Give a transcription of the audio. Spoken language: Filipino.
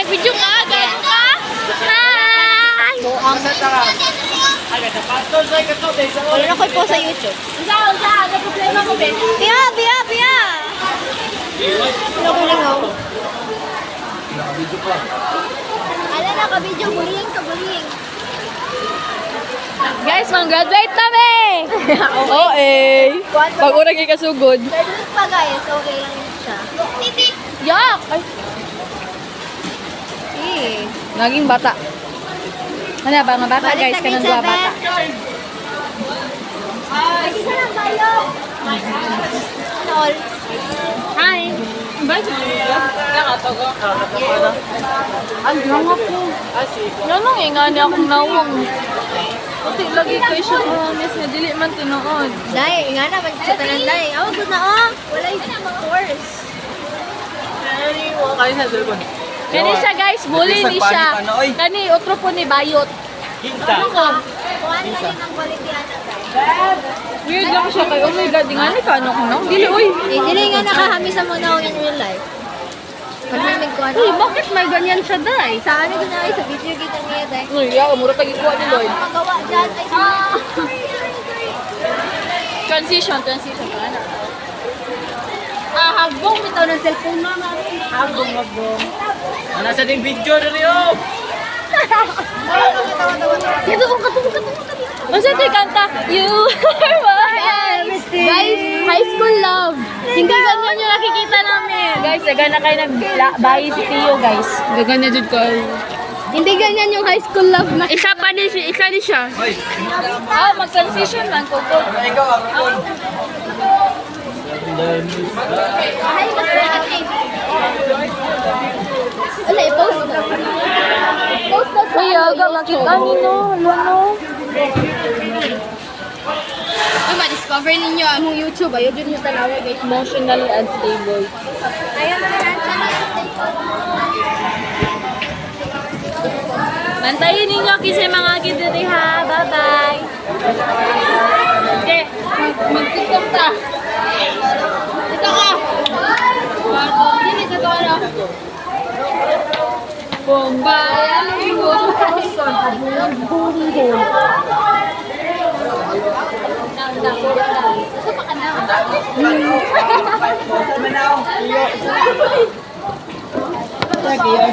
nag-video ka? Gago ka? Hi! Wala na ko po sa YouTube. Usa, ano problema mo, be? Biya! Ano ko lingaw? Ala, naka-video, buling. Guys, mang-graduate kami! Oo Pag urang ikasugod. Graduate pa guys, okay lang yun siya. Yak! Ay. Naging bata. Ano ba, mga bata guys, kanang dua bata. Ay, isa lang tayo. All. Hi. Ang lang ako. Nanong ingani akong nawang. Pati lagi ko siya miss na dili man tinuod. Dai, ingana man siya tanan dai. Aw gud na wala yung course. Kaya sa cellphone. Kani siya guys, bully ni siya. Kani otro po ni bayot. Kinsa. Ano ko? Kuan na din ang quality ana guys. Weird lang siya kay oh my god, ingani ka ano ko nang dili oy. Dili nga nakahami sa mo na in real life. Pagmamig ko ano. Uy, bakit may ganyan siya dai? Sa ano ginay sa video kita niya dai. Uy, yaw mura pag ikuha ni Lloyd. Magawa diyan ay. Transition ana. Hagbong bitaw ng cellphone na namin. Hagbong. Ano sa ding video diri oh. Dito kung katulog. Masa ito kanta? You are my guys, high school love. Hindi ganyan yung nakikita namin. Guys, gana kayo nag-bahay si Tio, guys. Gagana dyan ko. Hindi ganyan yung high school love na. Isa din siya. Mag-transition man ko po. Ikaw ako. Hi, wala, i-post na. Post na sa aga, makita nino. Ano? Ma-discover ninyo among YouTube. Ayaw din yung tanawa guys. Emotionally unstable. Ayaw na lang siya mantayin ninyo kasi mga kidiri ha. Bye-bye. Okay. Mag-tiktok ta. Dito ka. Dito ka na. Bombay, amigo. Sige,